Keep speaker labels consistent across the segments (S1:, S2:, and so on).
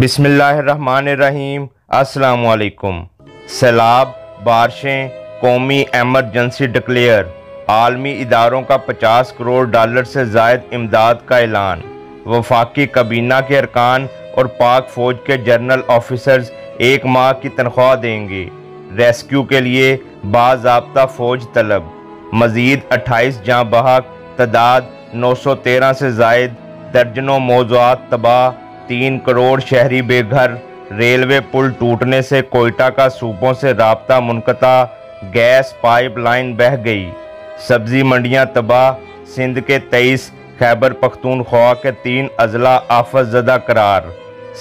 S1: बिस्मिल्लाहिर्रहमानिर्रहीम। अस्सलाम वालेकुम। सैलाब, बारिशें, कौमी एमरजेंसी डिक्लेयर। आलमी इदारों का 50 करोड़ डॉलर से ज़ायद इमदाद का ऐलान। वफाकी काबीना के अरकान और पाक फ़ौज के जनरल ऑफिसर्स 1 माह की तनख्वाह देंगे। रेस्क्यू के लिए बाज़ाब्ता फ़ौज तलब। मज़ीद 28 जाँ बहक, तादाद 913 से ज़ायद, दर्जनों मौज़ूआत तबाह, 3 करोड़ शहरी बेघर। रेलवे पुल टूटने से कोयटा का सूबों से राब्ता मुनक़ता, गैस पाइप लाइन बह गई। सब्जी मंडियां तबाह। सिंध के 23, खैबर पख्तूनख्वा के 3 अजला आफत ज़दा करार।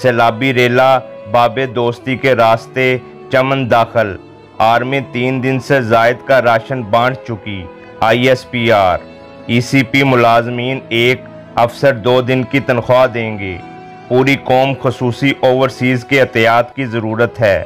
S1: सैलाबी रेला बाबे दोस्ती के रास्ते चमन दाखिल। आर्मी 3 दिन से ज़ायद का राशन बांट चुकी। ISPR। ECP मुलाजमीन 1 अफसर 2 दिन की तनख्वाह देंगे। पूरी कौम खसूसी ओवरसीज़ के एहतियात की ज़रूरत है।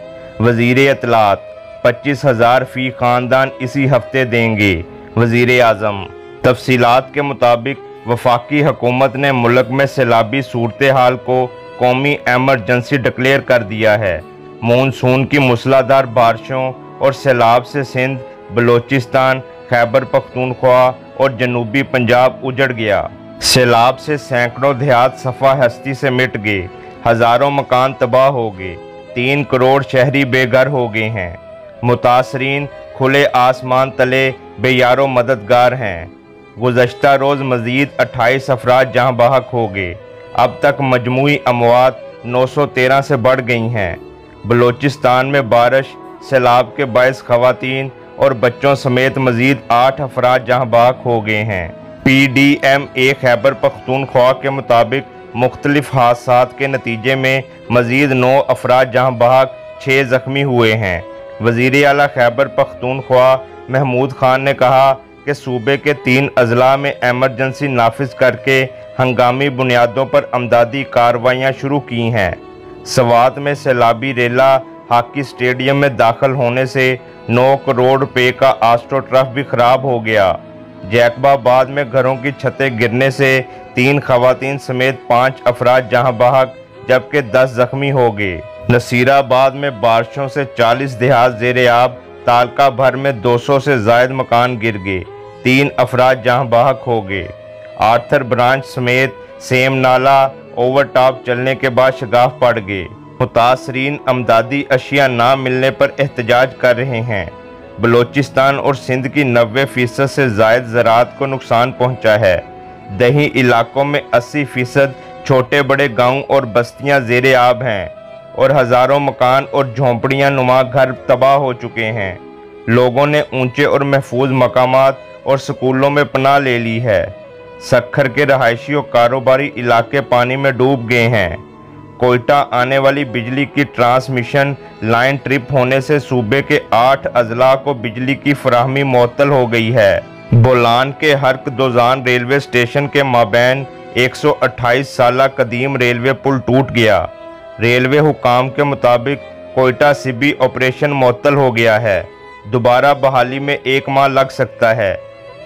S1: वज़ीर इत्तलात 25,000 फ़ी ख़ानदान इसी हफ्ते देंगे। वज़ीर आज़म। तफसीलात के मुताबिक वफाकी हुकूमत ने मुल्क में सैलाबी सूरत हाल को कौमी एमरजेंसी डिक्लेयर कर दिया है। मानसून की मूसलाधार बारिशों और सैलाब से सिंध, बलोचिस्तान, खैबर पख्तूनख्वा और जनूबी पंजाब उजड़ गया। सैलाब से सैकड़ों देहात सफ़ा हस्ती से मिट गए। हज़ारों मकान तबाह हो गए। 3 करोड़ शहरी बेघर हो गए हैं। मुतासरीन खुले आसमान तले बेयारो मददगार हैं। गुज़श्ता रोज़ मज़ीद 28 अफराद जहाँ बहक हो गए। अब तक मजमूई अमवात 913 से बढ़ गई हैं। बलोचिस्तान में बारिश सैलाब के बायस ख़वातीन और बच्चों समेत मज़ीद 8 अफराद जहाँ बहक हो गए हैं। PDMA खैबर पख्तूनख्वा के मुताबिक मुख्तलिफ हादसात के नतीजे में मज़ीद 9 अफराद जहाँ बहक, 6 ज़ख्मी हुए हैं। वज़ीर आला खैबर पख्तूनख्वा महमूद खान ने कहा कि सूबे के 3 अजला में एमरजेंसी नाफिज करके हंगामी बुनियादों पर अमदादी कार्रवाइयाँ शुरू की हैं। सवात में सैलाबी रेला हॉकी स्टेडियम में दाखिल होने से 9 करोड़ रुपए का आस्ट्रो ट्रफ भी खराब हो गया। जैकबाबाद में घरों की छतें गिरने से 3 ख़वातीन समेत 5 अफराद जहां बहक, जबकि 10 ज़ख्मी हो गए। नसीराबाद में बारिशों से 40 देहात ज़ेरे आब। तालका भर में 200 से ज़ायद मकान गिर गए। 3 अफराद जहां बहक हो गए। आर्थर ब्रांच समेत सेम नाला ओवरटॉप चलने के बाद शगाफ पड़ गए। मुतासरीन अमदादी अशिया ना मिलने पर एहतजाज कर रहे हैं। बलोचिस्तान और सिंध की 90% से ज़ायद ज़राअत को नुकसान पहुंचा है। दही इलाकों में 80% छोटे बड़े गांव और बस्तियां ज़ेरे आब हैं और हज़ारों मकान और झोंपड़ियां नुमा घर तबाह हो चुके हैं। लोगों ने ऊंचे और महफूज मकामात और स्कूलों में पनाह ले ली है। सक्खर के रहायशी और कारोबारी इलाके पानी में डूब गए हैं। कोयटा आने वाली बिजली की ट्रांसमिशन लाइन ट्रिप होने से सूबे के 8 अजला को बिजली की फराहमी मुअत्तल हो गई है। बोलान के हर्क दोजान रेलवे स्टेशन के माबैन 128 साला कदीम रेलवे पुल टूट गया। रेलवे हुकाम के मुताबिक कोयटा सिबी ऑपरेशन मुअत्तल हो गया है। दोबारा बहाली में 1 माह लग सकता है।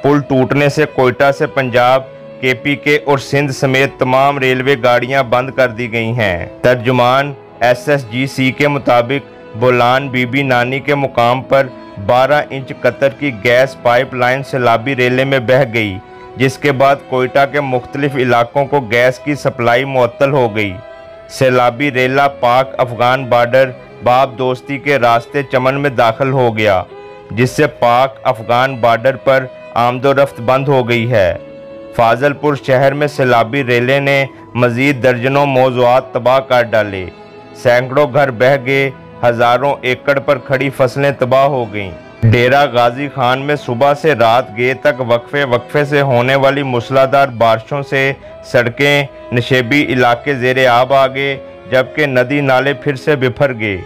S1: पुल टूटने से कोयटा से पंजाब, KPK और सिंध समेत तमाम रेलवे गाड़ियां बंद कर दी गई हैं। तर्जुमान SSGC के मुताबिक बोलान बीबी नानी के मुकाम पर 12 इंच कतर की गैस पाइप लाइन सैलाबी रेले में बह गई, जिसके बाद कोयटा के मुख्तलिफ इलाकों को गैस की सप्लाई मुअत्तल हो गई। सैलाबी रेला पाक अफगान बॉर्डर बाब दोस्ती के रास्ते चमन में दाखिल हो गया, जिससे पाक अफगान बॉर्डर पर आमदोरफ्त बंद हो गई है। फाजलपुर शहर में सैलाबी रेले ने मज़ीद दर्जनों मौज़ूआत तबाह कर डाले। सैकड़ों घर बह गए। हज़ारों एकड़ पर खड़ी फसलें तबाह हो गईं। डेरा गाजी खान में सुबह से रात गए तक वक्फे से होने वाली मूसलाधार बारिशों से सड़कें, नशेबी इलाके ज़ेरे आब आ गए, जबकि नदी नाले फिर से बिफर गए।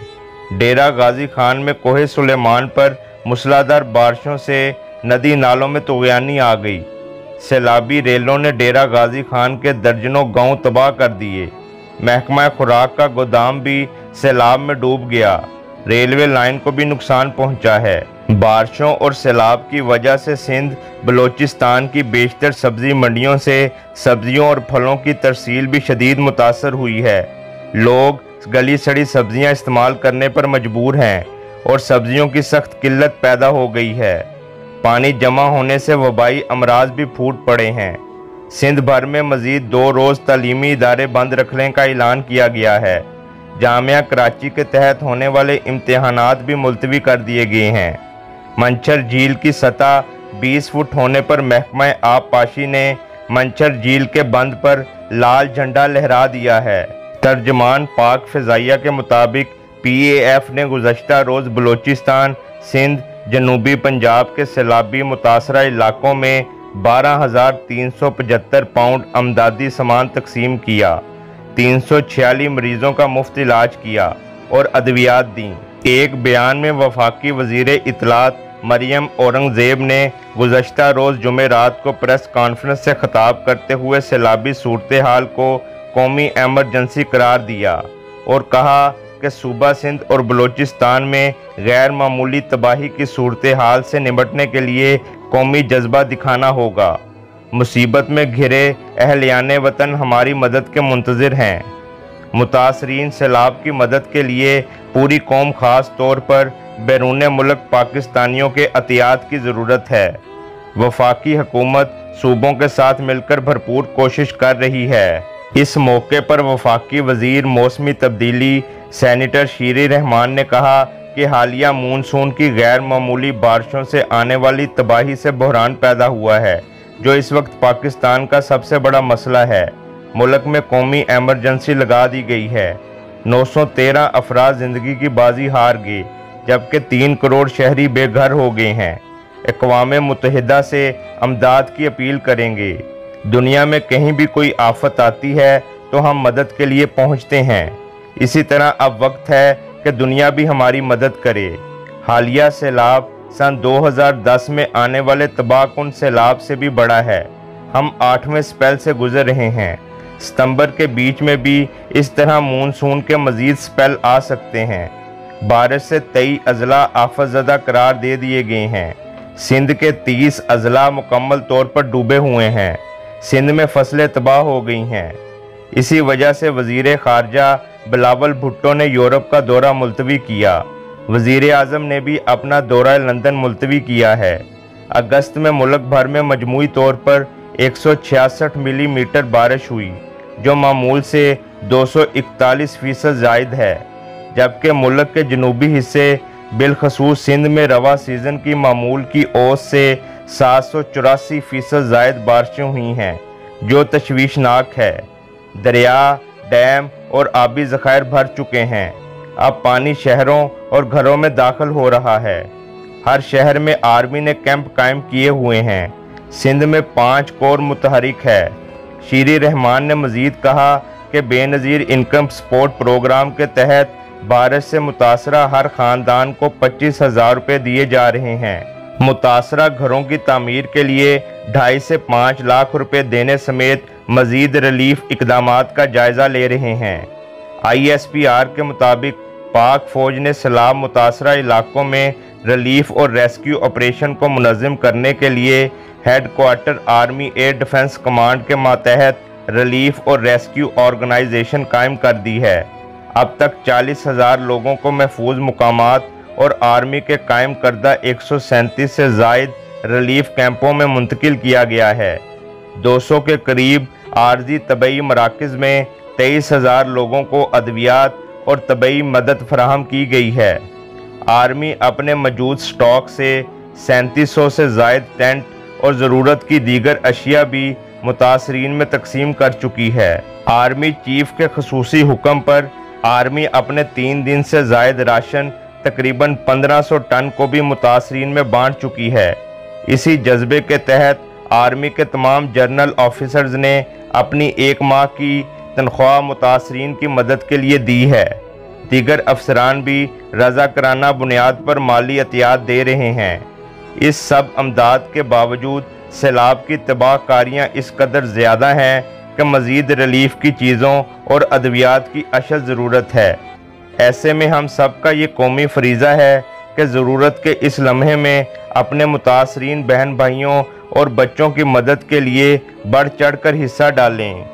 S1: डेरा गाजी खान में कोहे सुलेमान पर मूसलाधार बारिशों से नदी नालों में तुग़यानी आ गई। सैलाबी रेलों ने डेरा गाजी खान के दर्जनों गांव तबाह कर दिए। महकमा खुराक का गोदाम भी सैलाब में डूब गया। रेलवे लाइन को भी नुकसान पहुंचा है। बारिशों और सैलाब की वजह से सिंध, बलोचिस्तान की बेशतर सब्जी मंडियों से सब्जियों और फलों की तरसील भी शदीद मुतासर हुई है। लोग गली सड़ी सब्जियां इस्तेमाल करने पर मजबूर हैं और सब्जियों की सख्त किल्लत पैदा हो गई है। पानी जमा होने से वबाई अमराज भी फूट पड़े हैं। सिंध भर में मज़ीद 2 रोज़ तालीमी इदारे बंद रखने का ऐलान किया गया है। जामिया कराची के तहत होने वाले इम्तिहानात भी मुलतवी कर दिए गए हैं। मंचर झील की सतह 20 फुट होने पर महकमा आबपाशी ने मंचर झील के बंद पर लाल झंडा लहरा दिया है। तर्जमान पाक फ़िज़ाइया के मुताबिक PAF ने गुज़श्ता रोज़ बलोचिस्तान, सिंध, जनूबी पंजाब के सैलाबी मुतासरा इलाकों में 12,375 पाउंड अमदादी सामान तकसीम किया, 346 मरीजों का मुफ्त इलाज किया और अद्वियात दी। एक बयान में वफाकी वज़ीर इत्तलात मरियम औरंगज़ेब ने गुज़श्ता रोज़ जुमेरात को प्रेस कॉन्फ्रेंस से खिताब करते हुए सैलाबी सूरत हाल को कौमी एमरजेंसी करार दिया और कहा कि सूबा सिंध और बलोचिस्तान में गैर मामूली तबाही की सूरत हाल से निपटने के लिए कौमी जज्बा दिखाना होगा। मुसीबत में घिरे अहलियाने वतन हमारी मदद के मुंतज़िर हैं। मुतासरीन सैलाब की मदद के लिए पूरी कौम ख़ास तौर पर बैरून मुल्क पाकिस्तानियों के एहतियात की ज़रूरत है। वफाकी हुकूमत सूबों के साथ मिलकर भरपूर कोशिश कर रही है। इस मौके पर वफाकी वज़ीर मौसमी तब्दीली सेनेटर शीरी रहमान ने कहा कि हालिया मानसून की गैर मामूली बारिशों से आने वाली तबाही से बहरान पैदा हुआ है, जो इस वक्त पाकिस्तान का सबसे बड़ा मसला है। मुल्क में कौमी एमरजेंसी लगा दी गई है। 913 अफराद ज़िंदगी की बाजी हार गए, जबकि 3 करोड़ शहरी बेघर हो गए हैं। अक़वाम मुत्तहिदा से अमदाद की अपील करेंगे। दुनिया में कहीं भी कोई आफत आती है तो हम मदद के लिए पहुंचते हैं। इसी तरह अब वक्त है कि दुनिया भी हमारी मदद करे। हालिया सैलाब सन 2010 में आने वाले तबाहकुन सैलाब से भी बड़ा है। हम 8वें स्पेल से गुजर रहे हैं। सितंबर के बीच में भी इस तरह मानसून के मज़ीद स्पेल आ सकते हैं। बारिश से 23 अजला आफतज़दा करार दे दिए गए हैं। सिंध के 30 अजला मुकम्मल तौर पर डूबे हुए हैं। सिंध में फसलें तबाह हो गई हैं। इसी वजह से वज़ीर ख़ारजा बिलावल भुट्टो ने यूरोप का दौरा मुलतवी किया। वज़ीर आज़म ने भी अपना दौरा लंदन मुलतवी किया है। अगस्त में मुल्क भर में मजमूई तौर पर 166 मिलीमीटर बारिश हुई, जो मामूल से 241% ज़ायद है, जबकि मुल्क के जनूबी हिस्से बिलखसूस सिंध में रवा सीज़न की मामूल की औसत से 784% ज़ायद बारिशें हुई हैं, जो तशवीशनाक है। दरिया, डैम और आबी ज़खायर भर चुके हैं। अब पानी शहरों और घरों में दाखिल हो रहा है। हर शहर में आर्मी ने कैंप कायम किए हुए हैं। सिंध में 5 कोर मुतहरिक है। शीरी रहमान ने मज़ीद कहा कि बेनज़ीर इनकम सपोर्ट प्रोग्राम के तहत बारिश से मुतासरा हर ख़ानदान को 25,000 रुपये दिए जा रहे हैं। मुतासरा घरों की तामीर के लिए 2.5 से 5 लाख रुपए देने समेत मज़ीद रिलीफ इक़दामात का जायज़ा ले रहे हैं। ISPR के मुताबिक पाक फ़ौज ने सैलाब मुतासरा इलाकों में रिलीफ और रेस्क्यू ऑपरेशन को मुनज़्ज़म करने के लिए headquarter army air defence command के मातहत रिलीफ और रेस्क्यू ऑर्गेनाइजेशन कायम कर दी है। अब तक 40,000 लोगों को महफूज मुकामात और आर्मी के कायम करदा 137 से ज़ायद रिलीफ कैंपों में मुंतकिल किया गया है। 200 के करीब आर्जी तबई मराकज़ में 23,000 लोगों को अद्वियात और तबई मदद फराहम की गई है। आर्मी अपने मौजूद स्टॉक से 3700 से ज़ायद टेंट और ज़रूरत की दीगर अशिया भी मुतासरीन में तकसीम कर चुकी है। आर्मी चीफ के खसूसी हुक्म पर आर्मी अपने 3 दिन से ज़ायद राशन तकरीबन 1500 टन को भी मुतासरीन में बांट चुकी है। इसी जज्बे के तहत आर्मी के तमाम जनरल ऑफिसर्स ने अपनी 1 माह की तनख्वाह मुतासरीन की मदद के लिए दी है। दीगर अफसरान भी रज़ाकराना बुनियाद पर माली एहतियात दे रहे हैं। इस सब अमदाद के बावजूद सैलाब की तबाहकारियाँ इस कदर ज़्यादा हैं कि मज़ीद रिलीफ की चीज़ों और अद्वियात की अशद ज़रूरत है। ऐसे में हम सब का ये कौमी फरीज़ा है कि ज़रूरत के इस लम्हे में अपने मुतासरीन बहन भाइयों और बच्चों की मदद के लिए बढ़ चढ़ कर हिस्सा डालें।